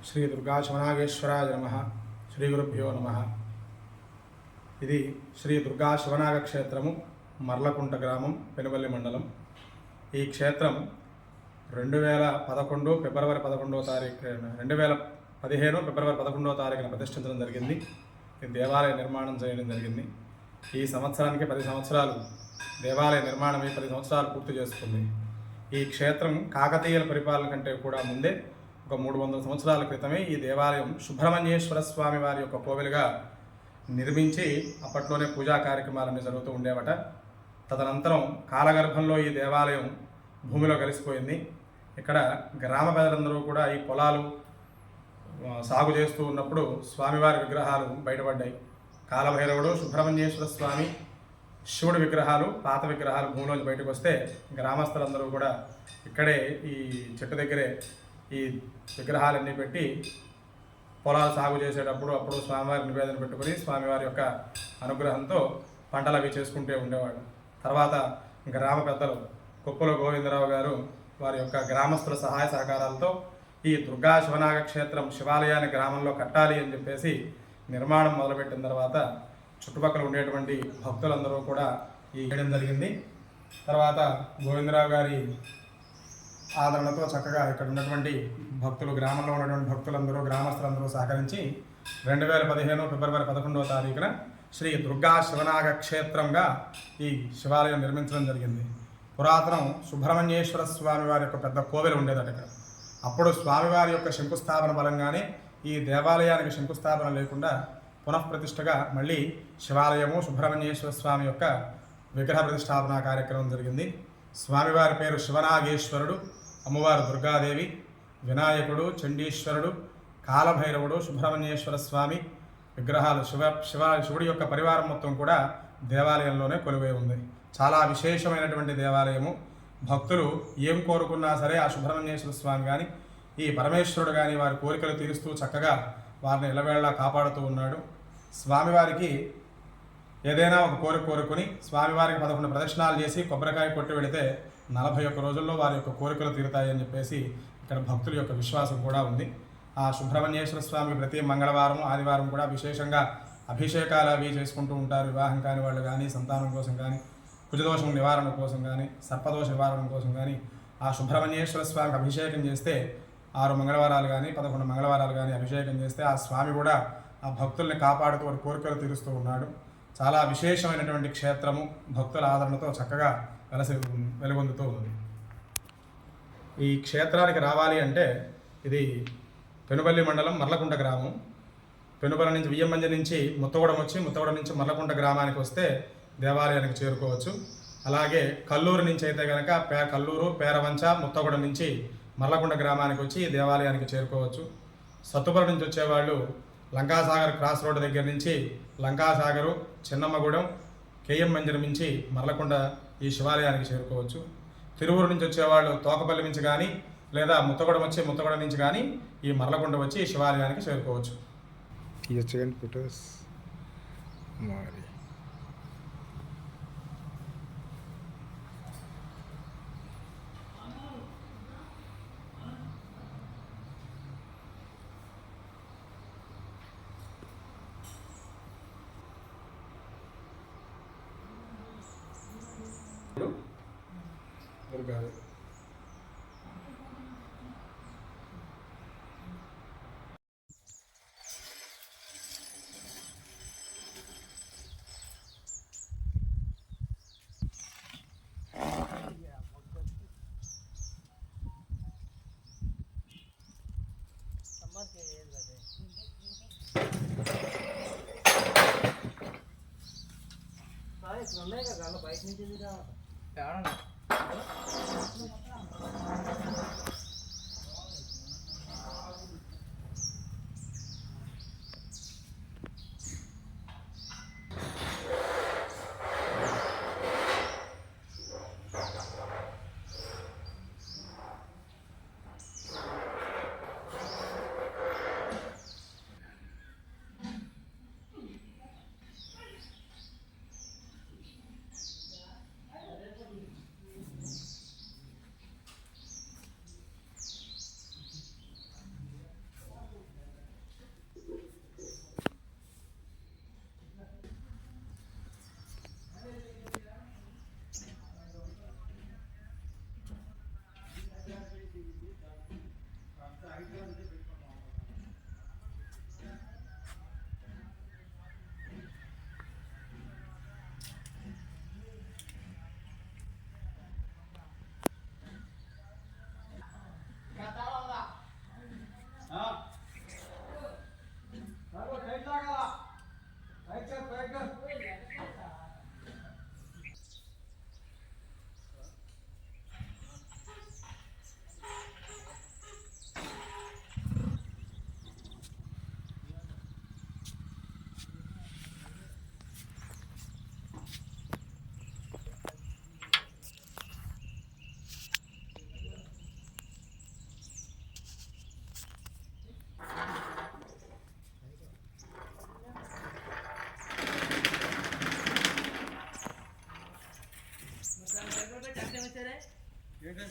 శ్రీ దుర్గా శివనాగేశ్వరాయ నమః. శ్రీ గురుభ్యో నమః. ఇది శ్రీ దుర్గా శివనాగ క్షేత్రము, మర్లకుంట గ్రామం, పెనుబల్లి మండలం. ఈ క్షేత్రం 2011 ఫిబ్రవరి 11వ తారీఖు 2015 ఫిబ్రవరి 11వ తారీఖున ప్రతిష్ఠించడం జరిగింది. ఈ దేవాలయ నిర్మాణం చేయడం జరిగింది. ఈ సంవత్సరానికి 10 సంవత్సరాలు దేవాలయ నిర్మాణమై 10 సంవత్సరాలు పూర్తి చేసుకుంది. ఈ క్షేత్రం కాకతీయుల పరిపాలన కంటే కూడా ముందే ఒక 300 సంవత్సరాల క్రితమే ఈ దేవాలయం సుబ్రహ్మణ్యేశ్వర స్వామి వారి యొక్క కోవెలుగా నిర్మించి అప్పట్లోనే పూజా కార్యక్రమాలన్నీ జరుగుతూ ఉండేవట. తదనంతరం కాలగర్భంలో ఈ దేవాలయం భూమిలో కలిసిపోయింది. ఇక్కడ గ్రామ ప్రజలందరూ కూడా ఈ పొలాలు సాగు చేస్తూ ఉన్నప్పుడు స్వామివారి విగ్రహాలు బయటపడ్డాయి. కాలభైరవుడు, సుబ్రహ్మణ్యేశ్వర స్వామి, శివుడి విగ్రహాలు, పాత విగ్రహాలు భూమిలోంచి బయటకు వస్తే గ్రామస్తులందరూ కూడా ఇక్కడే ఈ చెట్టు దగ్గరే ఈ విగ్రహాలన్నీ పెట్టి పొలాలు సాగు చేసేటప్పుడు అప్పుడు స్వామివారి నివేదన పెట్టుకుని స్వామివారి యొక్క అనుగ్రహంతో పంటలు అవి చేసుకుంటూ ఉండేవాడు. తర్వాత గ్రామ పెద్దలు కుప్పల గోవిందరావు గారు వారి యొక్క గ్రామస్తుల సహాయ సహకారాలతో ఈ దుర్గా శివనాగ క్షేత్రం శివాలయాన్ని గ్రామంలో కట్టాలి అని చెప్పేసి నిర్మాణం మొదలుపెట్టిన తర్వాత చుట్టుపక్కల ఉండేటువంటి భక్తులందరూ కూడా ఈ చేయడం జరిగింది. తర్వాత గోవిందరావు గారి ఆదరణతో చక్కగా ఇక్కడ ఉన్నటువంటి భక్తులు, గ్రామంలో ఉన్నటువంటి భక్తులందరూ, గ్రామస్తులందరూ సహకరించి 2015 ఫిబ్రవరి 11వ తారీఖున శ్రీ దుర్గా శివనాగ క్షేత్రంగా ఈ శివాలయం నిర్మించడం జరిగింది. పురాతనం సుబ్రహ్మణ్యేశ్వర స్వామి వారి యొక్క పెద్ద కోవెలు ఉండేదట ఇక్కడ. అప్పుడు స్వామివారి యొక్క శంకుస్థాపన బలంగానే ఈ దేవాలయానికి శంకుస్థాపన లేకుండా పునఃప్రతిష్టగా మళ్ళీ శివాలయము, సుబ్రహ్మణ్యేశ్వర స్వామి యొక్క విగ్రహ ప్రతిష్టాపన కార్యక్రమం జరిగింది. స్వామివారి పేరు శివనాగేశ్వరుడు, అమ్మవారు దుర్గాదేవి, వినాయకుడు, చండీశ్వరుడు, కాలభైరవుడు, సుబ్రహ్మణ్యేశ్వర స్వామి విగ్రహాలు శివుడి యొక్క పరివారం మొత్తం కూడా దేవాలయంలోనే కొలువై ఉంది. చాలా విశేషమైనటువంటి దేవాలయము. భక్తులు ఏం కోరుకున్నా సరే ఆ సుబ్రహ్మణ్యేశ్వర స్వామి కానీ, ఈ పరమేశ్వరుడు కానీ వారి కోరికలు తీరుస్తూ చక్కగా వారిని ఇళ్ళవేళలా కాపాడుతూ ఉన్నాడు. స్వామివారికి ఏదైనా ఒక కోరిక కోరుకుని స్వామివారికి 11 ప్రదక్షిణాలు చేసి కొబ్బరికాయ కొట్టి వెళితే 41 రోజుల్లో వారి యొక్క కోరికలు తీరుతాయని చెప్పేసి ఇక్కడ భక్తుల యొక్క విశ్వాసం కూడా ఉంది. ఆ సుబ్రహ్మణ్యేశ్వర స్వామి ప్రతి మంగళవారం, ఆదివారం కూడా విశేషంగా అభిషేకాలు అవి చేసుకుంటూ ఉంటారు. వివాహం కాని వాళ్ళు కానీ, సంతానం కోసం కానీ, కుజదోషం నివారణ కోసం కానీ, సర్పదోష నివారణ కోసం కానీ ఆ సుబ్రహ్మణ్యేశ్వర స్వామికి అభిషేకం చేస్తే 6 మంగళవారాలు కానీ 11 మంగళవారాలు కానీ అభిషేకం చేస్తే ఆ స్వామి కూడా ఆ భక్తుల్ని కాపాడుతూ వారి కోరికలు తీరుస్తూ ఉన్నాడు. చాలా విశేషమైనటువంటి క్షేత్రము. భక్తుల ఆదరణతో చక్కగా వెలుగొందుతూ ఉంది. ఈ క్షేత్రానికి రావాలి అంటే ఇది పెనుబల్లి మండలం, మర్లకుంట గ్రామం. పెనుబల నుంచి వియ్యమంజి నుంచి ముత్తగూడెం వచ్చి ముత్తగూడెం నుంచి మర్లకుంట గ్రామానికి వస్తే దేవాలయానికి చేరుకోవచ్చు. అలాగే కల్లూరు నుంచి అయితే కనుక కల్లూరు, పేరవంచ, ముత్తగూడెం నుంచి మర్లకుంట గ్రామానికి వచ్చి దేవాలయానికి చేరుకోవచ్చు. సత్తుపల్లి నుంచి వచ్చేవాళ్ళు లంకాసాగర్ క్రాస్ రోడ్డు దగ్గర నుంచి లంకాసాగరు, చిన్నమ్మగూడెం, కేఎం మందిరం నుంచి మర్లకొండ ఈ శివాలయానికి చేరుకోవచ్చు. తిరువురు నుంచి వచ్చేవాళ్ళు తోకపల్లి నుంచి కానీ లేదా ముత్తగూడెం వచ్చి ముత్తగూడెం నుంచి కానీ ఈ మర్లకొండ వచ్చి ఈ శివాలయానికి చేరుకోవచ్చు. దుర్గాదేవి బయట నుంచి నాకు